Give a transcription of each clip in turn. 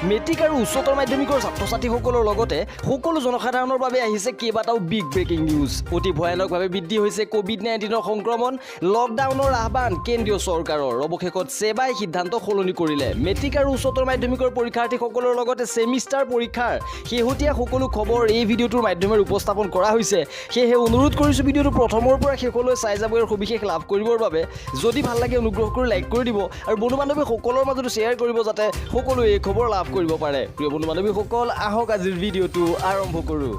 Matric আৰু উচ্চতৰ মাধ্যমিকৰ ছাত্ৰ-ছাত্ৰীসকলৰ লগতে সকলো জনসাধাৰণৰ বাবে আহিছে কেইবাটাও বিগ ব্ৰেকিং নিউজ। অতি ভয়ানকভাৱে বৃদ্ধি হৈছে কোভিড-19ৰ সংক্ৰমণ, লকডাউনৰ আহ্বান কেন্দ্ৰীয় চৰকাৰৰ। অৱশেষত সেবাই সিদ্ধান্ত সলনি কৰিলে। মেট্ৰিক আৰু উচ্চতৰ মাধ্যমিকৰ পৰীক্ষাৰ্থীসকলৰ লগতে ছেমিষ্টাৰ পৰীক্ষাৰ শেহতীয়া সকলো খবৰ এই ভিডিঅ'টোৰ মাধ্যমেৰে উপস্থাপন কৰা হৈছে। সেয়েহে অনুৰোধ কৰিছোঁ ভিডিঅ'টো প্ৰথমৰ পৰা শেষলৈ চাই যাব আৰু সবিশেষ লাভ কৰিবৰ বাবে। যদি ভাল লাগে অনুগ্ৰহ কৰি লাইক কৰি দিব আৰু বন্ধু বান্ধৱীসকলৰ মাজত শ্বেয়াৰ কৰিব যাতে সকলোৱে এই খবৰ লাভ কৰিব পাৰে। প্ৰিয় বন্ধু বান্ধৱীসকল, আহক আজিৰ ভিডিঅ'টো আৰম্ভ কৰোঁ।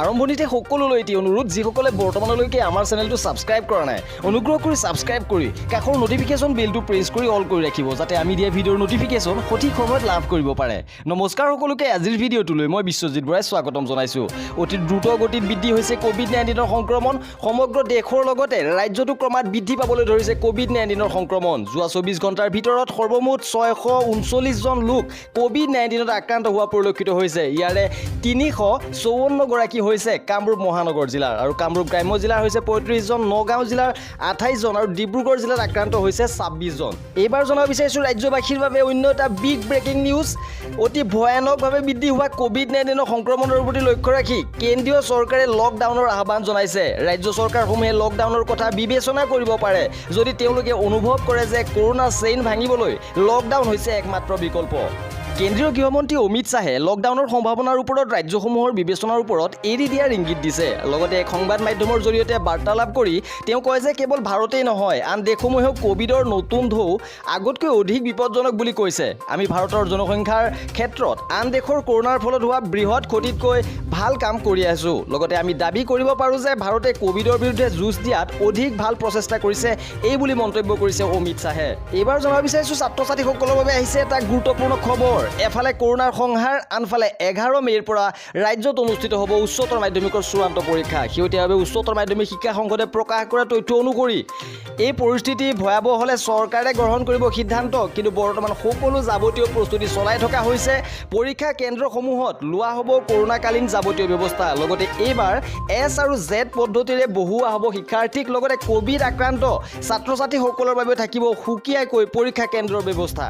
আৰম্ভণিতে সকলোলৈ এটি অনুৰোধ, যিসকলে বৰ্তমানলৈকে আমাৰ চেনেলটো ছাবস্ক্ৰাইব কৰা নাই, অনুগ্ৰহ কৰি ছাবস্ক্ৰাইব কৰি কাষৰ নটিফিকেশ্যন বেলটো প্ৰেছ কৰি অল কৰি ৰাখিব, যাতে আমি দিয়া ভিডিঅ'ৰ নটিফিকেশ্যন সঠিক সময়ত লাভ কৰিব পাৰে। নমস্কাৰ সকলোকে, আজিৰ ভিডিঅ'টোলৈ মই বিশ্বজিৎ বৰাই স্বাগতম জনাইছোঁ। অতি দ্ৰুত গতিত বৃদ্ধি হৈছে কোভিড-19ৰ সংক্ৰমণ। সমগ্ৰ দেশৰ লগতে ৰাজ্যতো ক্ৰমাৎ বৃদ্ধি পাবলৈ ধৰিছে কোভিড-19ৰ সংক্ৰমণ। যোৱা 24 ঘণ্টাৰ ভিতৰত সৰ্বমুঠ 639 জন লোক কোভিড-19ত আক্ৰান্ত হোৱা পৰিলক্ষিত হৈছে। ইয়াৰে 354 গৰাকী হৈছে কামৰূপ মহানগৰ জিলাৰ আৰু কামৰূপ গ্ৰাম্য জিলাৰ হৈছে 35 জন, নগাঁও জিলাৰ 28 জন আৰু ডিব্ৰুগড় জিলাত আক্ৰান্ত হৈছে 26 জন। এইবাৰ জনাব বিচাৰিছোঁ ৰাজ্যবাসীৰ বাবে অন্য এটা বিগ ব্ৰেকিং নিউজ। অতি ভয়ানকভাৱে বৃদ্ধি হোৱা কোভিড-19ৰ সংক্ৰমণৰ প্ৰতি লক্ষ্য ৰাখি কেন্দ্ৰীয় চৰকাৰে লকডাউনৰ আহ্বান জনাইছে। ৰাজ্য চৰকাৰসমূহে লকডাউনৰ কথা বিবেচনা কৰিব পাৰে যদি তেওঁলোকে অনুভৱ কৰে যে কৰোনা চেইন ভাঙিবলৈ লকডাউন হৈছে একমাত্ৰ বিকল্প। কেন্দ্ৰীয় গৃহমন্ত্ৰী অমিত শ্বাহে লকডাউনৰ সম্ভাৱনাৰ ওপৰত ৰাজ্যসমূহৰ বিবেচনাৰ ওপৰত এৰি দিয়াৰ ইংগিত দিছে। লগতে এক সংবাদ মাধ্যমৰ জৰিয়তে বাৰ্তালাপ কৰি তেওঁ কয় যে কেৱল ভাৰতেই নহয়, আন দেশসমূহেও কোভিডৰ নতুন ঢৌ আগতকৈ অধিক বিপদজনক বুলি কৈছে। আমি ভাৰতৰ জনসংখ্যাৰ ক্ষেত্ৰত আন দেশৰ কৰোনাৰ ফলত হোৱা বৃহৎ ক্ষতিতকৈ ভাল কাম কৰি আছোঁ। লগতে আমি দাবী কৰিব পাৰোঁ যে ভাৰতে কোভিডৰ বিৰুদ্ধে যুঁজ দিয়াত অধিক ভাল প্ৰচেষ্টা কৰিছে, এই বুলি মন্তব্য কৰিছে অমিত শ্বাহে। এইবাৰ জনাব বিচাৰিছোঁ ছাত্ৰ-ছাত্ৰীসকলৰ বাবে আহিছে এটা গুৰুত্বপূৰ্ণ খবৰ। এফালে কৰোনাৰ সংহাৰ, আনফালে 11 মে'ৰ পৰা ৰাজ্যত অনুষ্ঠিত হ'ব উচ্চতৰ মাধ্যমিকৰ চূড়ান্ত পৰীক্ষা। শেহতীয়াভাৱে উচ্চতৰ মাধ্যমিক শিক্ষা সংসদে প্ৰকাশ কৰা তথ্য অনুসৰি এই পৰিস্থিতি ভয়াৱহ হ'লে চৰকাৰে গ্ৰহণ কৰিব সিদ্ধান্ত, কিন্তু বৰ্তমান সকলো যাৱতীয় প্ৰস্তুতি চলাই থকা হৈছে। পৰীক্ষা কেন্দ্ৰসমূহত লোৱা হ'ব কৰোনাকালীন যাৱতীয় ব্যৱস্থা। লগতে এইবাৰ S আৰু Z পদ্ধতিৰে বহুওৱা হ'ব শিক্ষাৰ্থীক। লগতে কোভিড আক্ৰান্ত ছাত্ৰ-ছাত্ৰীসকলৰ বাবে থাকিব সুকীয়াকৈ পৰীক্ষা কেন্দ্ৰৰ ব্যৱস্থা।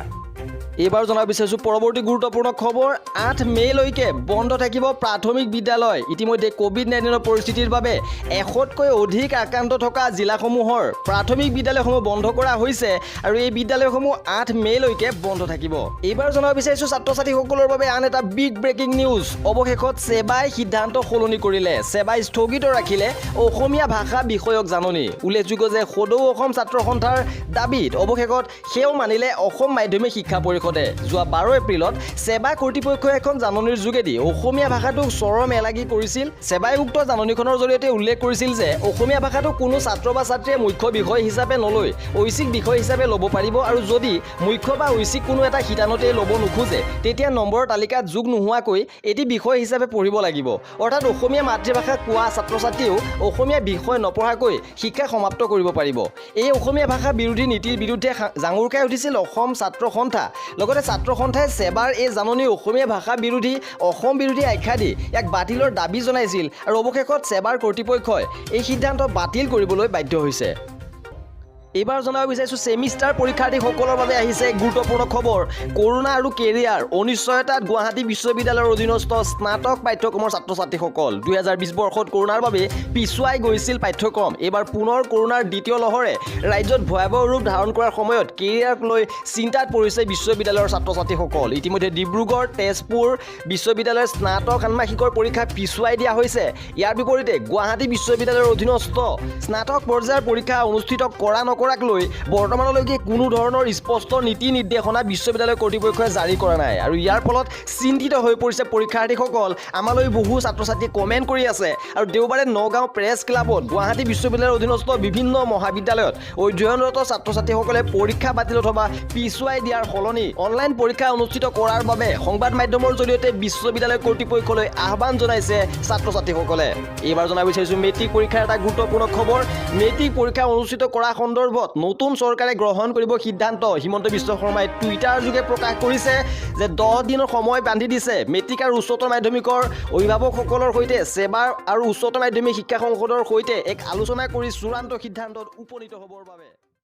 এইবাৰ জনাব বিচাৰিছোঁ পৰৱৰ্তী গুৰুত্বপূৰ্ণ খবৰ। 8 মে'লৈকে বন্ধ থাকিব প্ৰাথমিক বিদ্যালয়। ইতিমধ্যে কোভিড-19ৰ পৰিস্থিতিৰ বাবে 100তকৈ অধিক আক্ৰান্ত থকা জিলাসমূহৰ প্ৰাথমিক বিদ্যালয়সমূহ বন্ধ কৰা হৈছে আৰু এই বিদ্যালয়সমূহ 8 মে'লৈকে বন্ধ থাকিব। এইবাৰ জনাব বিচাৰিছোঁ ছাত্ৰ-ছাত্ৰীসকলৰ বাবে আন এটা বিগ ব্ৰেকিং নিউজ। অৱশেষত সেবাই সিদ্ধান্ত সলনি কৰিলে। সেবাই স্থগিত ৰাখিলে অসমীয়া ভাষা বিষয়ক জাননী। উল্লেখযোগ্য যে সদৌ অসম ছাত্ৰ সন্থাৰ দাবীত অৱশেষত সেও মানিলে অসম মাধ্যমিক শিক্ষা পৰিষদে। যোৱা 12 এপ্ৰিলত সেবা কৰ্তৃপক্ষই এখন জাননীৰ যোগেদি অসমীয়া ভাষাটোক চৰম এলাগী কৰিছিল। সেবাই উক্ত জাননীখনৰ জৰিয়তে উল্লেখ কৰিছিল যে অসমীয়া ভাষাটোক কোনো ছাত্ৰ বা ছাত্ৰীয়ে মুখ্য বিষয় হিচাপে নলৈ ঐচ্ছিক বিষয় হিচাপে ল'ব পাৰিব আৰু যদি মুখ্য বা ঐচ্ছিক কোনো এটা শিতানতেই ল'ব নোখোজে তেতিয়া নম্বৰৰ তালিকাত যোগ নোহোৱাকৈ এটি বিষয় হিচাপে পঢ়িব লাগিব। অৰ্থাৎ অসমীয়া মাতৃভাষা কোৱা ছাত্ৰ-ছাত্ৰীয়েও অসমীয়া বিষয় নপঢ়াকৈ শিক্ষা সমাপ্ত কৰিব পাৰিব। এই অসমীয়া ভাষা বিৰোধী নীতিৰ বিৰুদ্ধে জাঙুৰ খাই উঠিছিল অসম ছাত্ৰ সন্থা। লগতে ছাত্ৰ সন্থাই সেবাৰ এই জাননী অসমীয়া ভাষা বিৰোধী, অসম বিৰোধী আখ্যা দি ইয়াক বাতিলৰ দাবী জনাইছিল আৰু অৱশেষত সেবাৰ কৰ্তৃপক্ষই এই সিদ্ধান্ত বাতিল কৰিবলৈ বাধ্য হৈছে। এইবাৰ জনাব বিচাৰিছোঁ ছেমিষ্টাৰ পৰীক্ষাৰ্থীসকলৰ বাবে আহিছে এক গুৰুত্বপূৰ্ণ খবৰ। কৰোনা আৰু কেৰিয়াৰ অনিশ্চয়তাত গুৱাহাটী বিশ্ববিদ্যালয়ৰ অধীনস্থ স্নাতক পাঠ্যক্ৰমৰ ছাত্ৰ-ছাত্ৰীসকল। 2020 বৰ্ষত কৰোনাৰ বাবে পিছুৱাই গৈছিল পাঠ্যক্ৰম। এইবাৰ পুনৰ কৰোনাৰ দ্বিতীয় লহৰে ৰাজ্যত ভয়াৱহ ৰূপ ধাৰণ কৰাৰ সময়ত কেৰিয়াৰক লৈ চিন্তাত পৰিছে বিশ্ববিদ্যালয়ৰ ছাত্ৰ-ছাত্ৰীসকল। ইতিমধ্যে ডিব্ৰুগড়, তেজপুৰ বিশ্ববিদ্যালয়ৰ স্নাতক ষান্মাসিকৰ পৰীক্ষা পিছুৱাই দিয়া হৈছে। ইয়াৰ বিপৰীতে গুৱাহাটী বিশ্ববিদ্যালয়ৰ অধীনস্থ স্নাতক পৰ্যায়ৰ পৰীক্ষা অনুষ্ঠিত কৰা কৰাক লৈ বৰ্তমানলৈকে কোনো ধৰণৰ স্পষ্ট নীতি নিৰ্দেশনা বিশ্ববিদ্যালয় কৰ্তৃপক্ষই জাৰি কৰা নাই আৰু ইয়াৰ ফলত চিন্তিত হৈ পৰিছে পৰীক্ষাৰ্থীসকল। আমালৈ বহু ছাত্ৰ-ছাত্ৰীয়ে কমেণ্ট কৰি আছে আৰু দেওবাৰে নগাঁও প্ৰেছ ক্লাবত গুৱাহাটী বিশ্ববিদ্যালয়ৰ অধীনস্থ বিভিন্ন মহাবিদ্যালয়ত অধ্যয়নৰত ছাত্ৰ-ছাত্ৰীসকলে পৰীক্ষা বাতিল অথবা পিছুৱাই দিয়াৰ সলনি অনলাইন পৰীক্ষা অনুষ্ঠিত কৰাৰ বাবে সংবাদ মাধ্যমৰ জৰিয়তে বিশ্ববিদ্যালয় কৰ্তৃপক্ষলৈ আহ্বান জনাইছে ছাত্ৰ-ছাত্ৰীসকলে। এইবাৰ জনাব বিচাৰিছোঁ মেট্ৰিক পৰীক্ষাৰ এটা গুৰুত্বপূৰ্ণ খবৰ। মেট্ৰিক পৰীক্ষা অনুষ্ঠিত কৰা সন্দৰ্ভত নতুন চৰকাৰে গ্ৰহণ কৰিব সিদ্ধান্ত। হিমন্ত বিশ্ব শৰ্মাই টুইটাৰ যোগে প্ৰকাশ কৰিছে যে 10 দিনৰ সময় বান্ধি দিছে মেট্ৰিক আৰু উচ্চতৰ মাধ্যমিকৰ অভিভাৱকসকলৰ সৈতে সেবা আৰু উচ্চতৰ মাধ্যমিক শিক্ষা সংসদৰ সৈতে এক আলোচনা কৰি চূড়ান্ত সিদ্ধান্তত উপনীত হ'বৰ বাবে।